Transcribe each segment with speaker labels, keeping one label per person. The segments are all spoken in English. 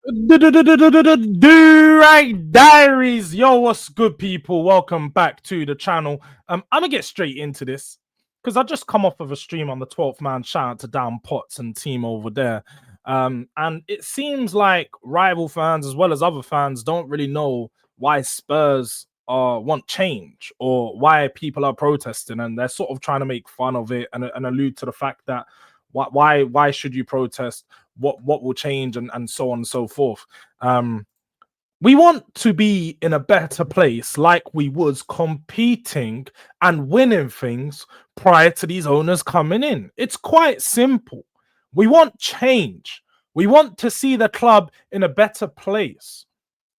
Speaker 1: Durag Diaries. Yo, what's good, people? Welcome back to the channel. I'm gonna get straight into this because I just come off of a stream on the 12th man. Shout out to Dan Potts and team over there. And it seems like rival fans as well as other fans don't really know why Spurs want change or why people are protesting, and they're sort of trying to make fun of it and allude to the fact that why should you protest? What will change and so on and so forth. We want to be in a better place, like we was competing and winning things prior to these owners coming in. It's quite simple. We want change. We want to see the club in a better place.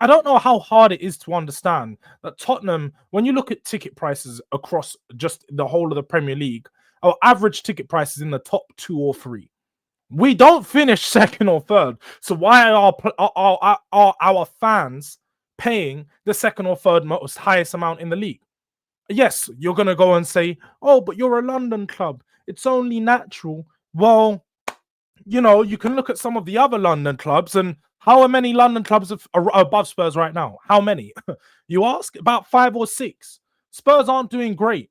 Speaker 1: I don't know how hard it is to understand that Tottenham, when you look at ticket prices across just the whole of the Premier League, our average ticket price is in the top 2 or 3. We don't finish second or third. So why are our fans paying the second or third most highest amount in the league? Yes, you're going to go and say, oh, but you're a London club. It's only natural. Well, you know, you can look at some of the other London clubs, and how many London clubs are above Spurs right now? How many? You ask? About 5 or 6. Spurs aren't doing great.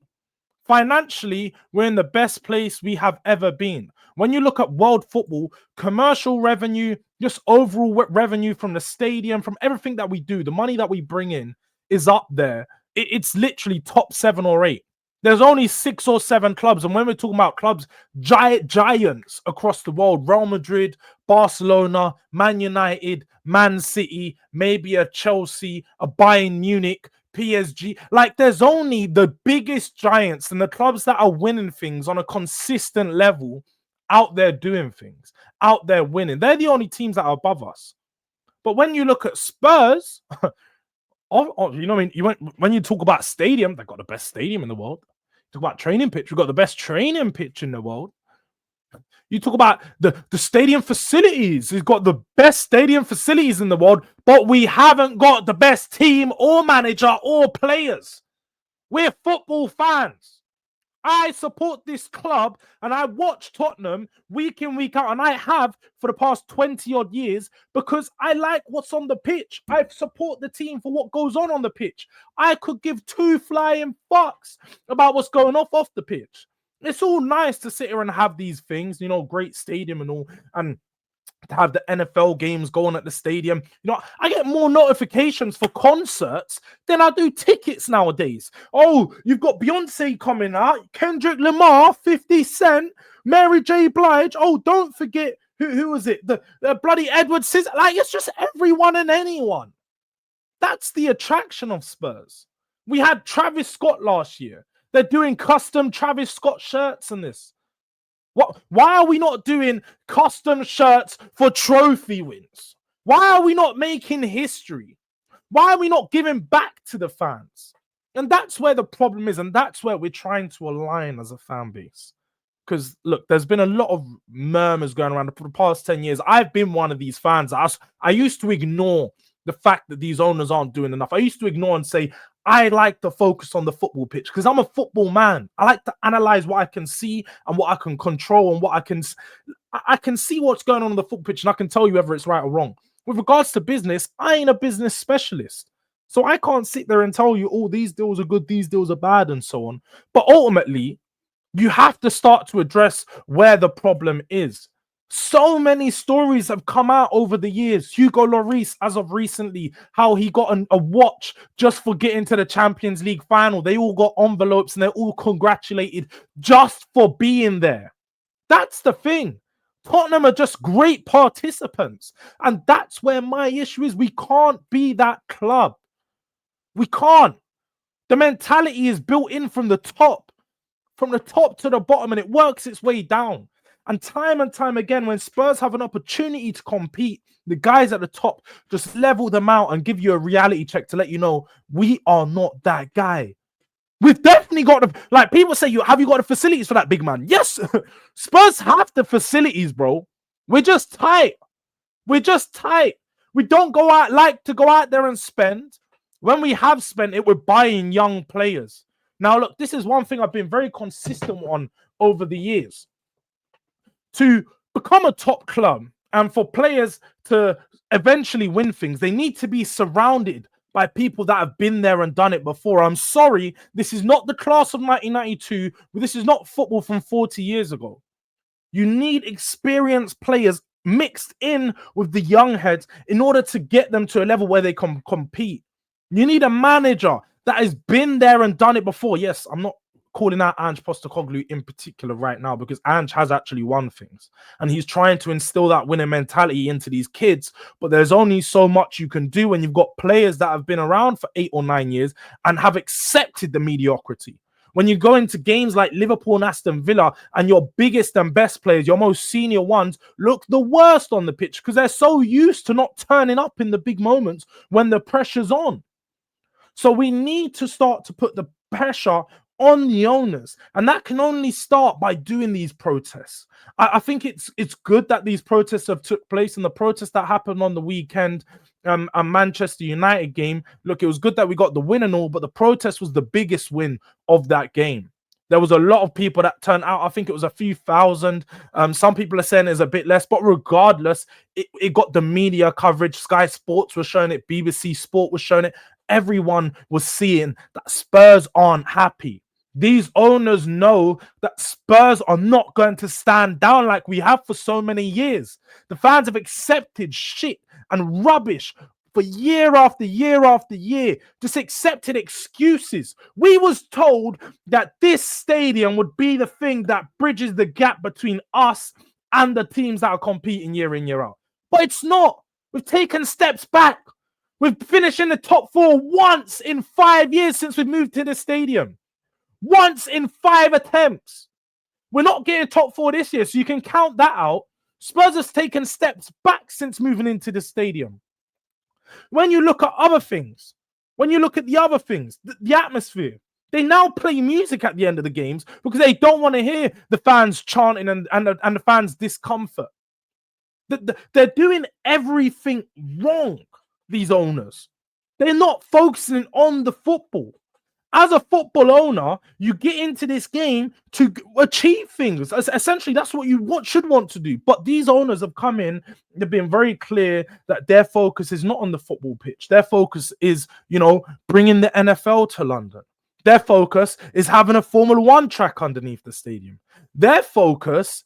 Speaker 1: Financially, we're in the best place we have ever been. When you look at world football, commercial revenue, just overall revenue from the stadium, from everything that we do, the money that we bring in is up there. It's literally top 7 or 8. There's only 6 or 7 clubs. And when we're talking about clubs, giants across the world, Real Madrid, Barcelona, Man United, Man City, maybe a Chelsea, a Bayern Munich, PSG, like there's only the biggest giants and the clubs that are winning things on a consistent level out there doing things, out there winning. They're the only teams that are above us. But when you look at Spurs, you know what I mean? When you talk about stadium, they've got the best stadium in the world. Talk about training pitch, we've got the best training pitch in the world. You talk about the stadium facilities. We've got the best stadium facilities in the world, but we haven't got the best team or manager or players. We're football fans. I support this club and I watch Tottenham week in, week out, and I have for the past 20 odd years because I like what's on the pitch. I support the team for what goes on the pitch. I could give 2 flying fucks about what's going off the pitch. It's all nice to sit here and have these things, you know, great stadium and all, and to have the NFL games going at the stadium. You know, I get more notifications for concerts than I do tickets nowadays. Oh, you've got Beyonce coming out, Kendrick Lamar, 50 Cent, Mary J. Blige. Oh, don't forget, who was it? The bloody Edward Scissor. Like, it's just everyone and anyone. That's the attraction of Spurs. We had Travis Scott last year. They're doing custom Travis Scott shirts and this. Why are we not doing custom shirts for trophy wins? Why are we not making history? Why are we not giving back to the fans? And that's where the problem is, and that's where we're trying to align as a fan base. Because, look, there's been a lot of murmurs going around for the past 10 years. I've been one of these fans. I used to ignore the fact that these owners aren't doing enough. I used to ignore and say, I like to focus on the football pitch because I'm a football man. I like to analyze what I can see and what I can control and what I can see what's going on the football pitch, and I can tell you whether it's right or wrong. With regards to business, I ain't a business specialist. So I can't sit there and tell you, oh, these deals are good, these deals are bad, and so on. But ultimately, you have to start to address where the problem is. So many stories have come out over the years. Hugo Lloris, as of recently, how he got a watch just for getting to the Champions League final. They all got envelopes and they're all congratulated just for being there. That's the thing. Tottenham are just great participants. And that's where my issue is. We can't be that club. We can't. The mentality is built in from the top to the bottom, and it works its way down. And time again, when Spurs have an opportunity to compete, the guys at the top just level them out and give you a reality check to let you know we are not that guy. We've definitely got like people say, have you got the facilities for that, big man? Yes, Spurs have the facilities, bro. We're just tight. We don't like to go out there and spend. When we have spent it, we're buying young players. Now, look, this is one thing I've been very consistent on over the years. To become a top club, And for players to eventually win things, they need to be surrounded by people that have been there and done it before. I'm sorry, this is not the class of 1992. This is not football from 40 years ago. You need experienced players mixed in with the young heads in order to get them to a level where they can compete. You need a manager that has been there and done it before. Yes, I'm not calling out Ange Postecoglou in particular right now, because Ange has actually won things and he's trying to instill that winning mentality into these kids. But there's only so much you can do when you've got players that have been around for 8 or 9 years and have accepted the mediocrity. When you go into games like Liverpool and Aston Villa and your biggest and best players, your most senior ones, look the worst on the pitch because they're so used to not turning up in the big moments when the pressure's on. So we need to start to put the pressure on the owners, and that can only start by doing these protests. I think it's good that these protests have took place, and the protest that happened on the weekend, a Manchester United game. Look, it was good that we got the win and all, but the protest was the biggest win of that game. There was a lot of people that turned out. I think it was a few thousand. Some people are saying it's a bit less, but regardless, it got the media coverage. Sky Sports was showing it. BBC Sport was showing it. Everyone was seeing that Spurs aren't happy. These owners know that Spurs are not going to stand down like we have for so many years. The fans have accepted shit and rubbish for year after year after year, just accepted excuses. We was told that this stadium would be the thing that bridges the gap between us and the teams that are competing year in, year out. But it's not. We've taken steps back. We've finished in the top 4 once in 5 years since we've moved to the stadium. Once in 5 attempts. We're not getting top 4 this year, so you can count that out. Spurs has taken steps back since moving into the stadium. When you look at other things, the atmosphere, they now play music at the end of the games because they don't want to hear the fans chanting and the fans' discomfort. They're doing everything wrong, these owners. They're not focusing on the football. As a football owner, you get into this game to achieve things. Essentially, that's what you should want to do. But these owners have come in, they've been very clear that their focus is not on the football pitch. Their focus is, bringing the NFL to London. Their focus is having a Formula One track underneath the stadium. Their focus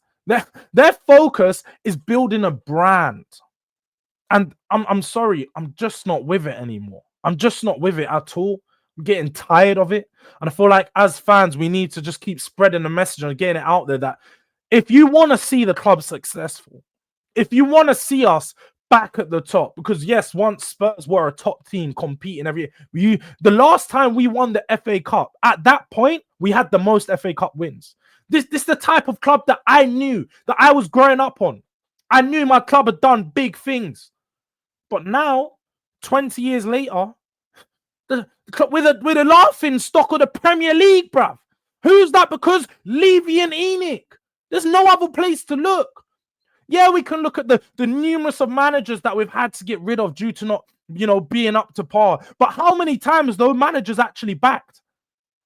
Speaker 1: is building a brand. And I'm sorry, I'm just not with it anymore. I'm just not with it at all. I'm getting tired of it. And I feel like as fans, we need to just keep spreading the message and getting it out there that if you want to see the club successful, if you want to see us back at the top, because yes, once Spurs were a top team competing every year. The last time we won the FA Cup, at that point, we had the most FA Cup wins. This is the type of club that I knew, that I was growing up on. I knew my club had done big things. But now, 20 years later, we're the laughing stock of the Premier League, bruv. Who's that? Because Levy and Enoch. There's no other place to look. Yeah, we can look at the numerous of managers that we've had to get rid of due to not, being up to par. But how many times those managers actually backed?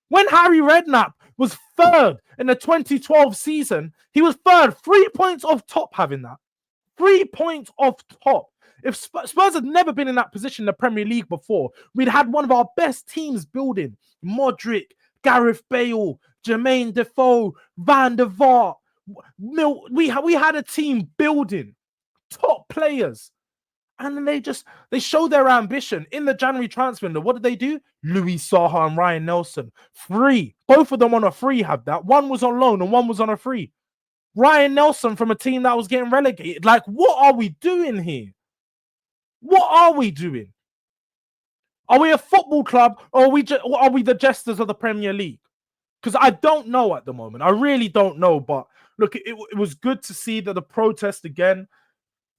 Speaker 1: When Harry Redknapp was third in the 2012 season, he was third, 3 points off top having that. 3 points off top. If Spurs had never been in that position in the Premier League before, we'd had one of our best teams building. Modric, Gareth Bale, Jermaine Defoe, Van der Vaart. We had a team building top players. And then they show their ambition in the January transfer window. What did they do? Louis Saha and Ryan Nelson. Free. Both of them on a free had that. One was on loan and one was on a free. Ryan Nelson from a team that was getting relegated. Like, what are we doing here? What are we doing? Are we a football club or are we the jesters of the Premier League? Because I don't know at the moment. I really don't know. But look, it was good to see that the protest again.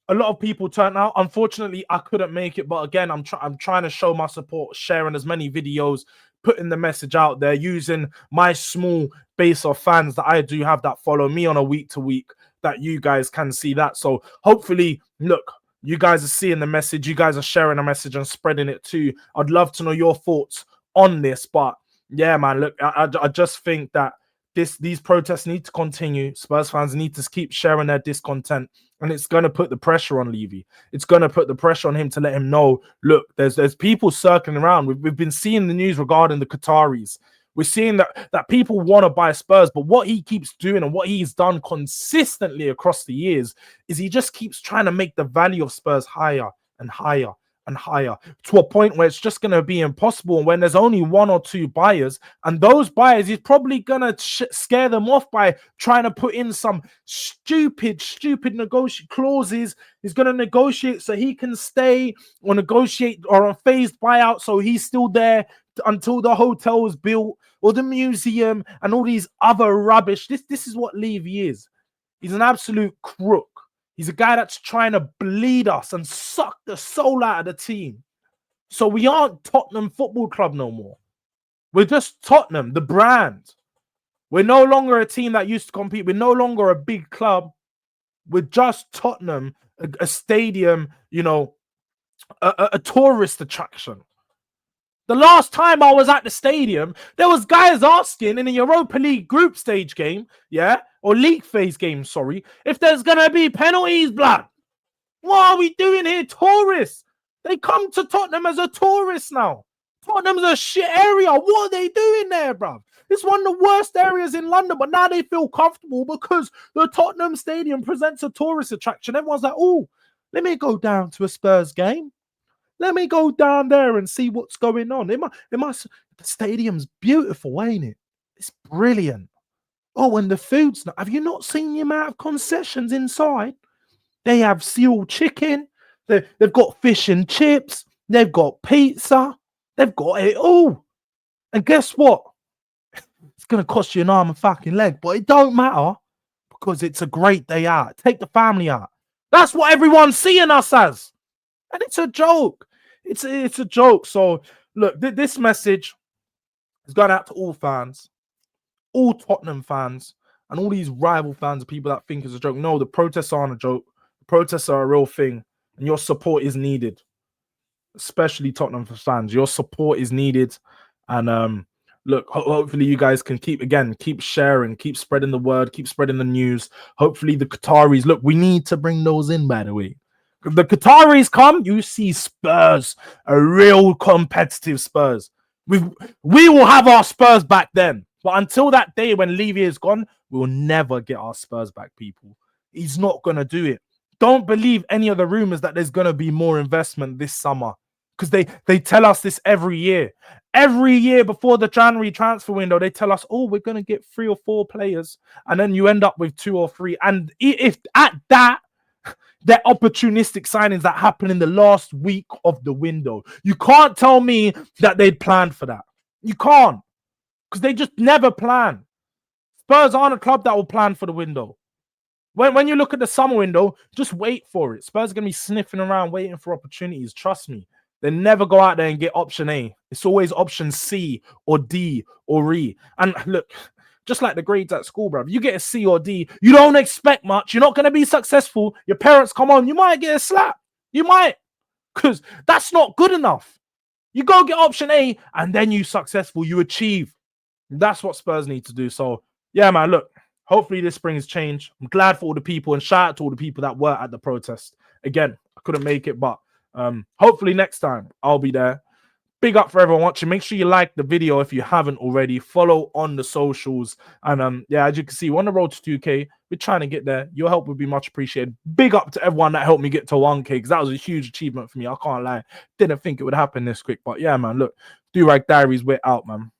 Speaker 1: A lot of people turned out. Unfortunately, I couldn't make it. But again, I'm trying to show my support, sharing as many videos, putting the message out there, using my small base of fans that I do have that follow me on a week to week, that you guys can see that. So hopefully, look, you guys are seeing the message. You guys are sharing the message and spreading it too. I'd love to know your thoughts on this. But yeah, man, look, I just think that these protests need to continue. Spurs fans need to keep sharing their discontent, and it's going to put the pressure on Levy. It's going to put the pressure on him to let him know, look, there's people circling around. We've been seeing the news regarding the Qataris. We're seeing that people want to buy Spurs, but what he keeps doing and what he's done consistently across the years is he just keeps trying to make the value of Spurs higher and higher and higher, to a point where it's just going to be impossible. And when there's only one or two buyers, and those buyers, he's probably going to scare them off by trying to put in some stupid negotiate clauses. He's going to negotiate so he can stay, or negotiate or a phased buyout so he's still there until the hotel is built, or the museum, and all these other rubbish. This is what Levy is. He's an absolute crook. He's a guy that's trying to bleed us and suck the soul out of the team. So we aren't Tottenham Football Club no more. We're just Tottenham, the brand. We're no longer a team that used to compete. We're no longer a big club. We're just Tottenham, a stadium, you know, a tourist attraction. The last time I was at the stadium, there was guys asking in a Europa League group stage game, yeah, or league phase game, sorry, if there's going to be penalties, blood. What are we doing here? Tourists. They come to Tottenham as a tourist now. Tottenham's a shit area. What are they doing there, bruv? It's one of the worst areas in London, but now they feel comfortable because the Tottenham Stadium presents a tourist attraction. Everyone's like, oh, let me go down to a Spurs game. Let me go down there and see what's going on. The stadium's beautiful, ain't it? It's brilliant. Oh, and the food's not. Have you not seen the amount of concessions inside? They have sealed chicken. They've got fish and chips. They've got pizza. They've got it all. And guess what? It's going to cost you an arm and fucking leg, but it don't matter because it's a great day out. Take the family out. That's what everyone's seeing us as. And it's a joke. It's a joke. So, look, this message has gone out to all fans, all Tottenham fans, and all these rival fans of people that think it's a joke. No, the protests aren't a joke. The protests are a real thing, and your support is needed, especially Tottenham fans. Your support is needed. And look, hopefully you guys can keep sharing, keep spreading the word, keep spreading the news. Hopefully the Qataris, look, we need to bring those in, by the way. If the Qataris come, you see Spurs, a real competitive Spurs. We will have our Spurs back then. But until that day when Levy is gone, we will never get our Spurs back, people. He's not going to do it. Don't believe any of the rumors that there's going to be more investment this summer, because they tell us this every year. Every year before the January transfer window, they tell us, oh, we're going to get 3 or 4 players. And then you end up with 2 or 3. And if at that, they're opportunistic signings that happen in the last week of the window. You can't tell me that they'd planned for that. You can't, because they just never plan. Spurs aren't a club that will plan for the window. When you look at the summer window, just wait for it. Spurs are going to be sniffing around, waiting for opportunities. Trust me. They never go out there and get option A. It's always option C or D or E. And look, just like the grades at school, bro. If you get a C or D, you don't expect much. You're not going to be successful. Your parents come on. You might get a slap. You might. Because that's not good enough. You go get option A and then you successful. You achieve. That's what Spurs need to do. So, yeah, man, look. Hopefully this brings change. I'm glad for all the people, and shout out to all the people that were at the protest. Again, I couldn't make it, but hopefully next time I'll be there. Big up for everyone watching. Make sure you like the video if you haven't already. Follow on the socials. And yeah, as you can see, we're on the road to 2K. We're trying to get there. Your help would be much appreciated. Big up to everyone that helped me get to 1K, because that was a huge achievement for me. I can't lie. Didn't think it would happen this quick. But yeah, man, look, Durag Diaries, we're out, man.